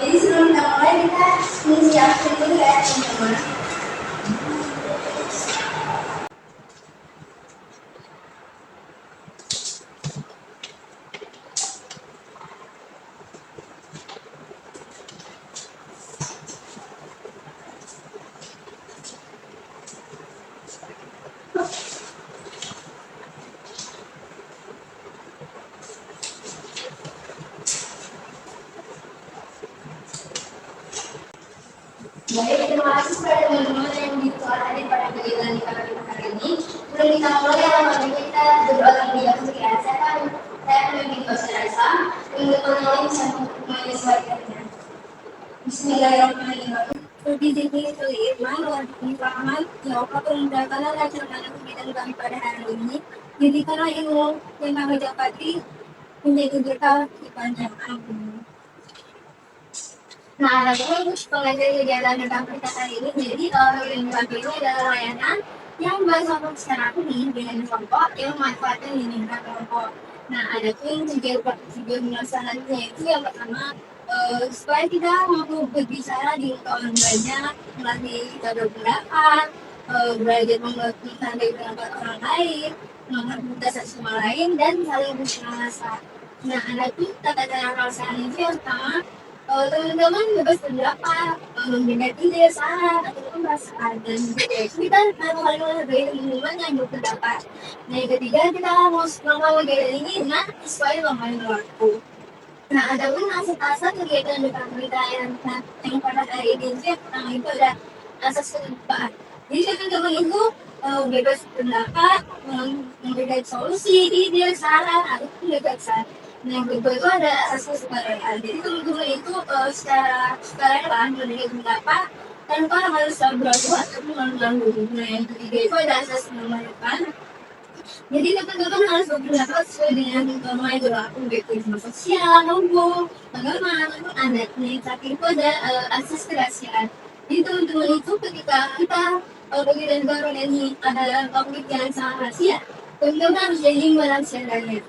Jadi sebelum kita mulai kita ngisi absen dulu ya teman-teman. Baik, terima kasih kepada teman-teman yang hadir pada kegiatan kita hari ini. Sebelum kita mulai, mari kita berdoa terlebih dahulu ya. Saya memimpin dosen Raisa. Teman-teman lain bisa menyesuaikannya. Bismillahirrahmanirrahim. Iman, rahmat, ya Allah perintahkanlah laksanakan kegiatan kami pada hari ini. Jadikanlah ilmu yang kami dapati menjadi berkah di panjang agung. Nah, adapun pengajar kegiatan tentang kita hari ini, jadi yang kami ini adalah layanan yang bersambung secara aktif dengan kelompok yang memanfaatkan lingkungan kelompok. Nah, adapun juga melaksanakannya itu yang pertama, supaya kita mampu berbicara di muka orang banyak, melatih kita berpendapat, belajar mengerti dari pendapat orang lain, mengerti satu sama lain, dan saling bersenang-senang. Nah, adapun tata cara pelaksanaan itu yang pertama, teman-teman bebas berpendapat, memberikan ide, saran, ataupun perasaan, dan kita melakukan berbagai lingkungan yang berpendapat. Nah, yang ketiga, kita melakukan kegiatan ini dengan sesuai dengan waktu. Nah, ada pun asas kegiatan dekat kita yang pada hari ini yang pertama itu ada asas keterbukaan. Jadi teman-teman itu bebas berpendapat, memberikan solusi, ide, saran, ataupun gagasan. Nah, yang kedua itu ada asas kesukaraan. Jadi teman-teman itu secara sukarela memberikan pendapat tanpa harus berlaku ataupun mengganggu. Nah, yang ketiga itu ada asas kemanusiaan. Jadi teman-teman harus berpendapat sesuai dengan norma yang berlaku baik di sosial, hukum, agama, ataupun adat. Nah, yang terakhir itu ada asas kerahasiaan. Jadi teman-teman itu ketika kita kegiatan baru ini ada topik yang sangat rahasia, teman-teman harus jadi merahasiakannya.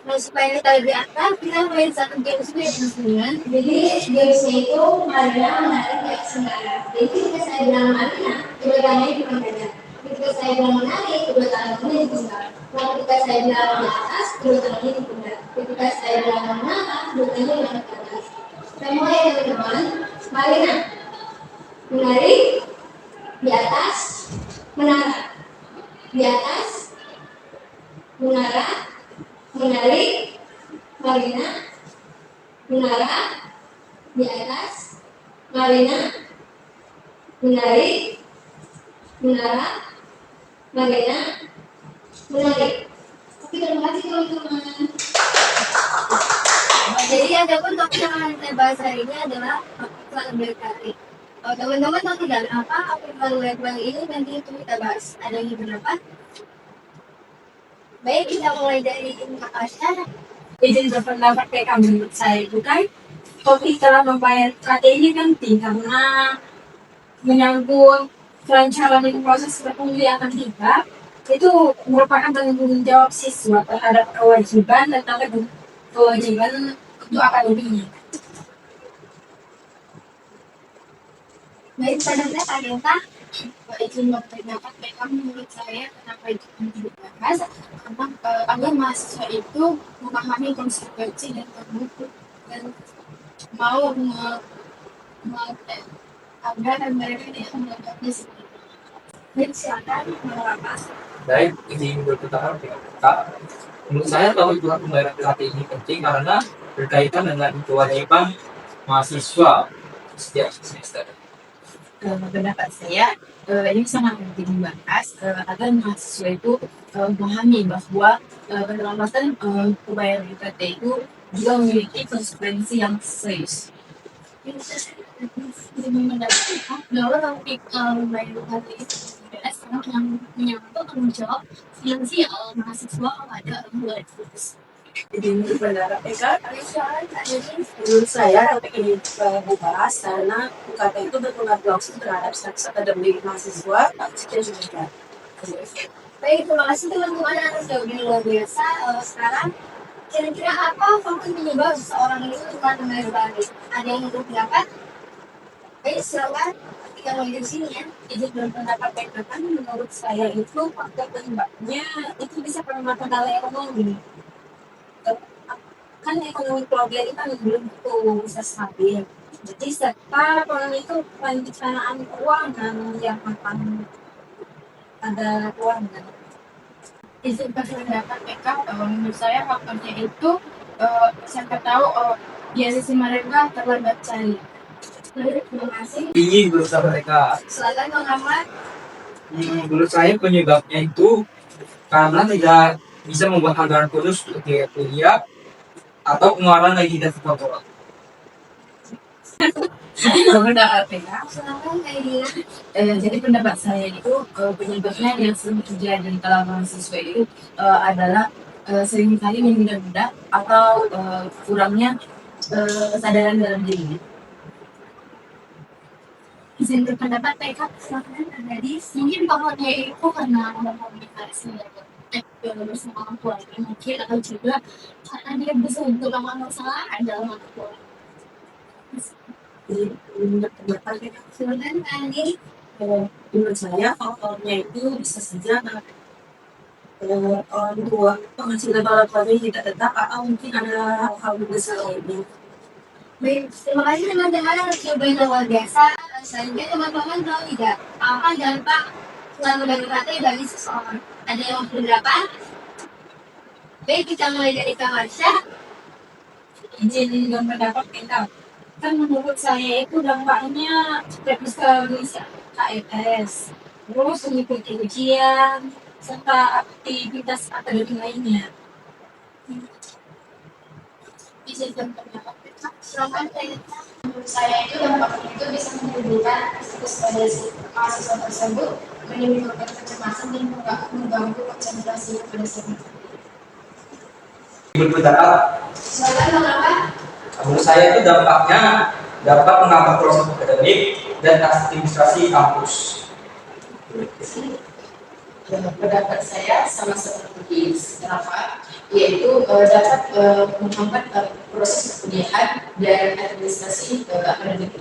Nah, supaya kita lebih akrab, kita main satu game dengan. Jadi gamesnya itu Marina menarik dari Senggara. Jadi ketika saya bilang Marina, coba tanya di mana. Ketika saya bilang menarik, coba tangannya di pundak. Nah, ketika saya bilang di atas, coba tangannya di pundak. Ketika saya bilang menara, coba tangannya di atas. Kita mulai ya teman-teman. Marina, menarik, di atas, menara, di atas, menara, menarik, Marina, menara, di atas, Marina, menarik, menara, Marina, menarik. Oke, terima kasih teman-teman. Jadi adapun topik yang akan kita bahas hari ini adalah topik berkali. Teman-teman tahu tidak apa berkali ini nanti itu kita bahas. Ada yang berpendapat? Baik, kita mulai dari Kak Asya. Izin berpendapat PK menurut saya bukan topik dalam membayar strategi penting karena menyangkut kelancaran di proses perkuliahan kita itu merupakan tanggung jawab siswa terhadap kewajiban dan kewajiban untuk akademinya. Baik, selanjutnya Kak Delta. Izin berpendapat memang menurut saya kenapa itu penting dibahas karena agar mahasiswa itu memahami konsekuensi dan terbuka dan mau agar mereka tidak menganggapnya seperti itu. Baik, silakan mengapa. Baik, izin berpendapat dengan Kak. Menurut saya bahwa aturan pembayaran PKT ini penting karena berkaitan dengan kewajiban mahasiswa setiap semester. Pendapat saya ini sangat penting dibahas agar mahasiswa itu memahami bahwa penerapan pembayaran UKT itu juga memiliki konsekuensi yang serius. Jadi mendapat bahwa topik pembayaran UKT itu sangat menyangkut tanggung jawab finansial mahasiswa kepada orang tua. Jadi berpendapat PK menurut saya topik ini dibahas karena UKT itu berpengaruh langsung terhadap status akademik mahasiswa. Sekian juga. Baik, terima kasih teman-teman atas jawaban luar biasa. Sekarang Kira-kira apa faktor penyebab seseorang itu suka membayar balik? Ada yang berpendapat? Baik, silakan. Kita mulai dari sini ya. Izin berpendapat PK kan menurut saya itu faktor penyebabnya itu bisa karena kendala ekonomi. Kan ekonomi keluarga itu kan belum tentu bisa stabil. Jadi serta ekonomi itu perencanaan keuangan yang akan ada keuangan. Izin pendapat PK, menurut saya faktornya itu siapa tahu biasanya mereka terlambat cair. Terima kasih. Tinggi berusaha mereka. Silakan Bang Ahmad. Menurut saya penyebabnya itu karena tidak bisa membuat anggaran khusus untuk biaya kuliah atau pengeluaran lagi tidak terkontrol. Pendapat PK. Silakan Kak Dina. Jadi pendapat saya itu penyebabnya yang sering terjadi di kalangan mahasiswa itu adalah seringkali menunda-nunda atau kurangnya kesadaran dalam dirinya. Izin berpendapat PK. Silakan Kak Gadis. Mungkin faktornya itu karena komunikasi bersama orang tuanya mungkin, atau juga karena dia bisa untuk masalah dalam orang tua. Jadi menurut pendapat PK, Silakan Kak Andi. menurut saya faktornya itu bisa saja orang tua penghasilan orang tuanya tidak tetap atau mungkin ada hal-hal besar lainnya. Baik, terima kasih teman-teman yang cobain luar biasa. Selanjutnya teman-teman tahu tidak apa dampak selalu berkata bagi seseorang? Ada yang berapa? Baik, kita mulai dari Kak Marsha. Izin berpendapat PK. Kan menurut saya itu dampaknya bisa bisa KFS, terus mengikuti ujian, serta aktivitas akademik lainnya. Izin berpendapat PK. Silakan Kak. Menurut saya itu dampaknya itu bisa menimbulkan stres pada si mahasiswa tersebut, menimbulkan kecemasan dan mengganggu konsentrasi pada saat itu. Berpendapat, Silakan Bang Ahmad. menurut saya itu dampaknya dapat menghambat proses akademik dan administrasi kampus. Pendapat saya sama seperti Rafa, yaitu dapat menghambat proses perkuliahan dan administrasi akademik.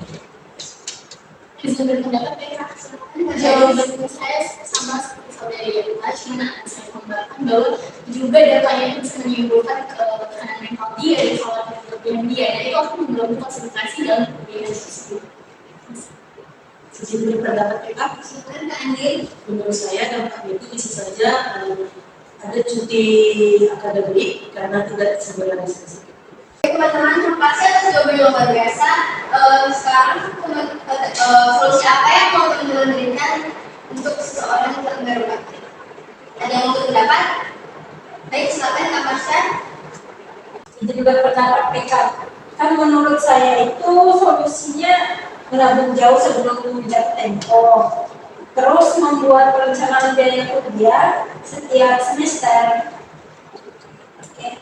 Izin berpendapat PK. Jawaban saya sama seperti saudari Yelita, cuma saya tambahkan bahwa juga datanya itu bisa menimbulkan tekanan mental dia dan khawatir berlebihan dia, dan itu akan mengganggu konsentrasi dalam kuliah tersebut. Izin berpendapat PK. Silakan Kak Andi. Menurut saya dampaknya itu bisa saja ada cuti akademik karena tidak segera. Baik, teman-teman, terima kasih atas jawaban yang luar biasa. Sekarang solusi apa yang mau teman-teman berikan untuk seseorang yang terkena bakti? Ada yang mau berpendapat? Baik, silakan Kak Marsha. Izin berpendapat PK. Kan menurut saya itu solusinya menabung jauh sebelum jatuh tempo. Terus membuat perencanaan biaya kuliah setiap semester. Oke.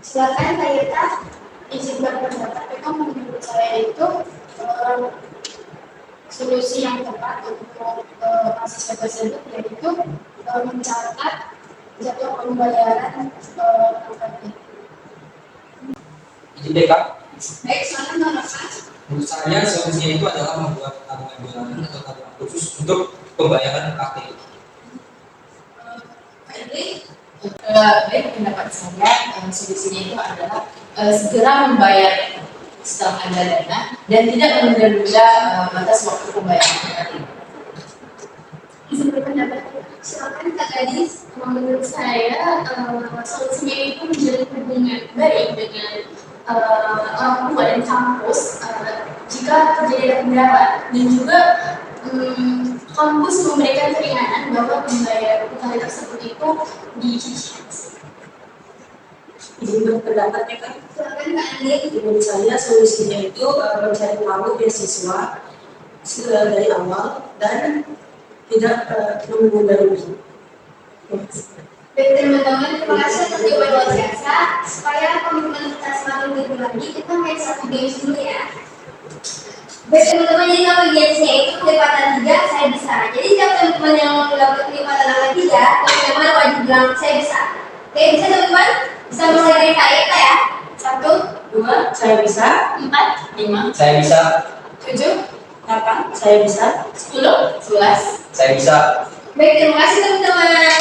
Silakan Kak Yeta. Izin berpendapat PK, menurut saya itu solusi yang tepat untuk mahasiswa tersebut yaitu mencatat jadwal pembayaran UKT. Jadi Kak, Baik, silakan Kak Marsha. menurut saya solusinya itu adalah membuat tabungan bulanan atau tabungan khusus untuk pembayaran UKT. Kak Idri. Baik, pendapat saya solusinya itu adalah segera membayar setelah ada dana dan tidak menunda-nunda batas waktu pembayaran. Izin berpendapat, Silakan Kak Gadis. menurut saya solusinya itu menjalin hubungan baik dengan orang tua dan kampus jika terjadi ada kendala, dan juga kampus memberikan keringanan bahwa pembayaran UKT tersebut itu dicicil. Izin berpendapat PK. Silakan Kak Andi. Menurut saya solusinya itu mencari peluang beasiswa dari awal dan tidak menunda-nunda. Baik, teman-teman, terima kasih atas jawaban luar biasa. Supaya komitmen kita semakin lebih lagi, kita main satu games dulu ya. Baik, teman-teman, jadi kalau gamesnya itu kelipatan 3, saya bisa. Jadi siapa teman-teman yang mau melakukan kelipatan angka 3, teman-teman wajib bilang saya bisa. Oke, bisa teman-teman? Bisa mulai dari Kak Ita ya? 1, 2, saya bisa. 4, 5, Saya bisa. 7, 8, saya bisa. 10, 11. Saya bisa. Baik, terima kasih teman-teman.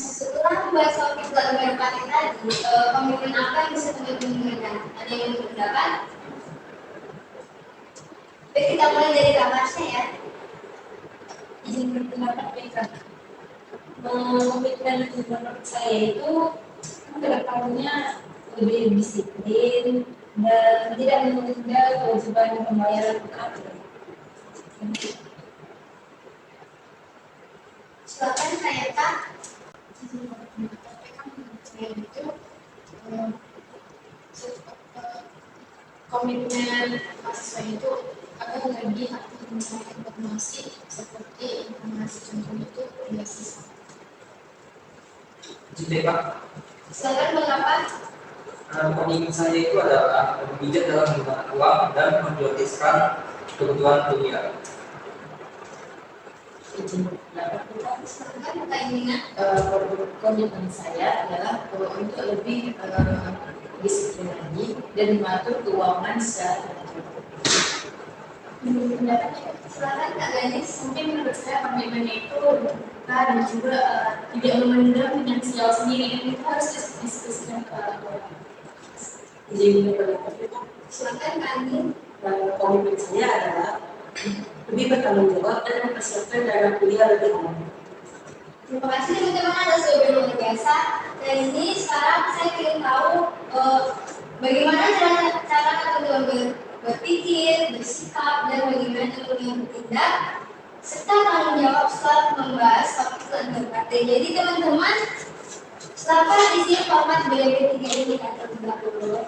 Setelah membahas topik pelajaran tadi, komitmen apa yang bisa teman-teman berikan? Ada yang berpendapat? Baik, kita mulai dari Kak Marsha ya. Izin berpendapat ya Kak. Komitmen menurut saya itu kedepannya lebih disiplin dan tidak menunda kewajiban pembayaran UKT. Silakan Kak Ita. Saya itu komitmen mahasiswa itu agar lebih aktif mencari informasi seperti informasi contoh itu beasiswa. Jadi Pak, Silakan mengapa? komitmen saya itu adalah bijak dalam menggunakan uang dan memprioritaskan kebutuhan dunia. Izin berpendapat Kak. Silakan Kak Indina. Komitmen saya adalah untuk lebih disiplin lagi dan mengatur keuangan secara teratur. Menurut pendapatnya, silakan Kak Ganis. Mungkin menurut saya komitmennya itu terbuka dan juga tidak memandang finansial sendiri, dan kita harus diskusikan ke orang tua. Izin berpendapat Kak. Silakan Kak Andin. Komitmen saya adalah lebih bertanggung jawab dan mempersiapkan dana kuliah lebih awal. Terima kasih teman-teman atas jawaban yang luar biasa. Dan ini sekarang saya ingin tahu bagaimana cara teman-teman berpikir, bersikap, dan bagaimana teman-teman bertindak serta tanggung jawab setelah membahas topik UKT. Jadi teman-teman, silakan isi format BLP 3 ini terlebih dahulu.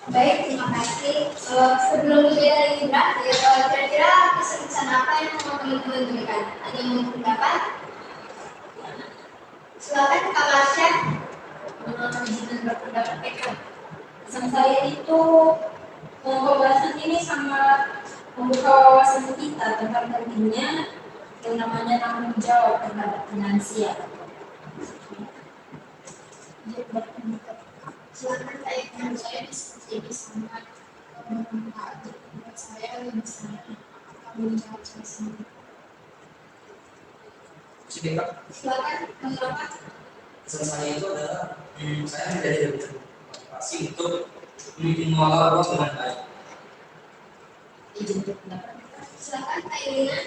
Baik, terima kasih. Sebelum kita dari Indra, kira-kira pesan apa yang mau teman-teman berikan? Ada yang mau berpendapat? Silakan Kak Marsha. Izin berpendapat Kak. Pesan saya itu pembahasan ini sangat membuka wawasan kita tentang pentingnya yang namanya tanggung jawab terhadap finansial. Silakan Kak Eka. Saya diskusi sama Pak buat saya lebih sangat tanggung jawab saya sendiri. Jadi Pak, Silakan mengapa? pesan saya itu adalah saya menjadi lebih termotivasi untuk mengelola uang dengan baik. Izin berpendapat Kak. Silakan Kak Irina.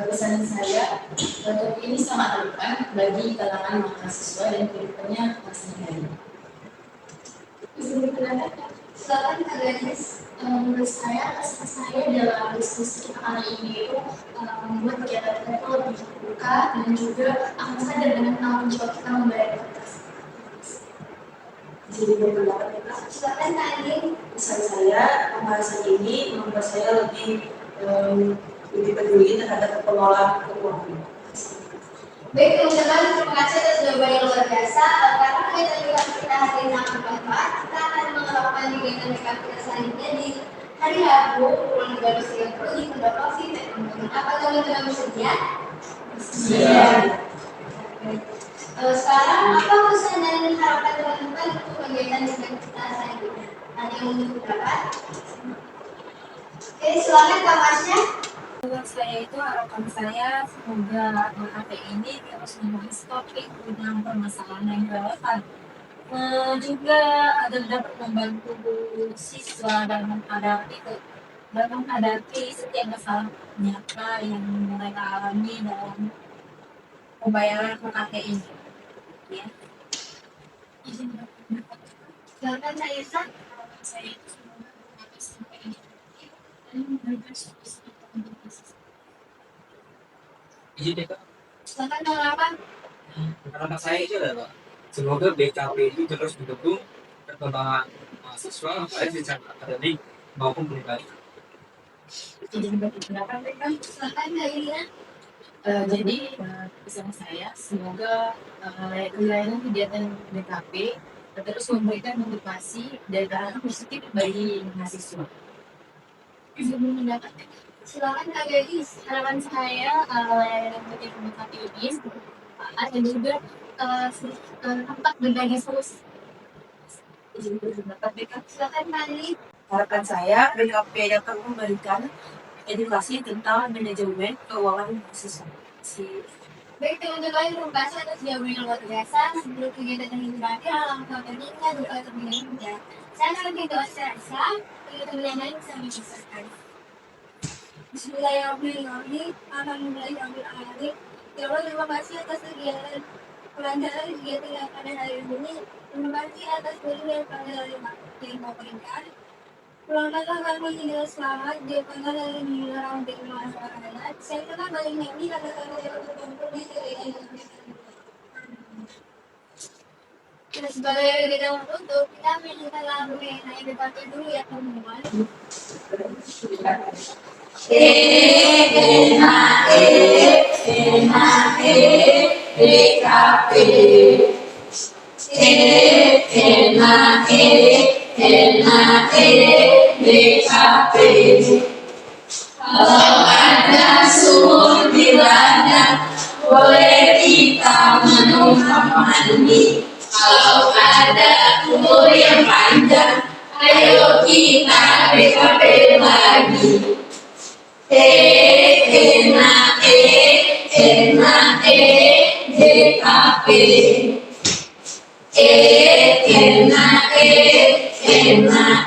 Pesan saya untuk ini sangat relevan bagi kalangan mahasiswa dan kehidupannya sehari-hari. Izin berpendapat, Silakan Kak Ganis. menurut saya pesan saya dalam diskusi kita kali ini itu membuat kegiatan kita itu lebih terbuka dan juga akan sadar dengan tanggung jawab kita membayar kertas. Jadi berpendapat Kak. Silakan Kak Andin. Pesan saya, pembahasan ini membuat saya lebih peduli terhadap pengelolaan keuangan. Baik teman-teman, terima kasih atas jawaban yang luar biasa. Karena kegiatan kita hari ini sangat bermanfaat, kita akan melakukan kegiatan makeup kita selanjutnya di hari Rabu pukul 13.30 di Pondok Rosi. Teman-teman, apa teman-teman bersedia? Iya. Sekarang apa pesan dan harapan teman-teman untuk kegiatan makeup kita selanjutnya? Ada yang ingin berpendapat? Oke, silakan Kak Masya. Menurut saya itu harapan saya semoga KKP ini terus membahas topik tentang permasalahan yang relevan. Juga agar dapat membantu siswa dalam menghadapi setiap masalah nyata yang mereka alami dalam pembayaran KKP ini. Ya. Silakan Kak Yesa. Harapan saya itu semoga KKP sampai ini dan memberikan solusi untuk Izin deh Kak. Silakan Kak Lapan. Harapan saya itu adalah semoga BKP itu terus mendukung perkembangan mahasiswa baik secara akademik maupun pribadi. Izin berpendapat kan? Silakan Kak Irina. Jadi pesan saya semoga kegiatan kegiatan BKP terus memberikan motivasi dan arah positif bagi mahasiswa. Izin berpendapat. Silakan Kak Gadis. harapan saya yang kegiatan BKP ini ada juga tempat berbagi solusi. Izin berpendapat Silakan Kak Lili. harapan saya BKP dapat memberikan edukasi tentang manajemen keuangan mahasiswa. Baik teman-teman, terima kasih atas jawaban yang luar biasa. Sebelum kegiatan ini berakhir, alangkah baiknya doa terlebih dahulu. Saya akan berdoa secara Islam, teman-teman yang lain bisa menyesuaikan. Bismillahirrahmanirrahim. Alhamdulillahirrahmanirrahim. Ya Allah, terima kasih atas kegiatan pelancaran kegiatan yang pada hari ini. Terima kasih atas beri yang kau berikan. Pulangkanlah kami hingga selamat, jauhkanlah dari dilarang dari masyarakat. Saya telah balik ini karena kami dapat berkumpul di kegiatan yang kita sebagai kita untuk kita minta lagu yang naik dipakai dulu ya teman-teman. Kalau ada sumur di ladang, boleh kita menumpang mandi. Kalau ada umur yang panjang, ayo kita BKP lagi. BKP. Enak,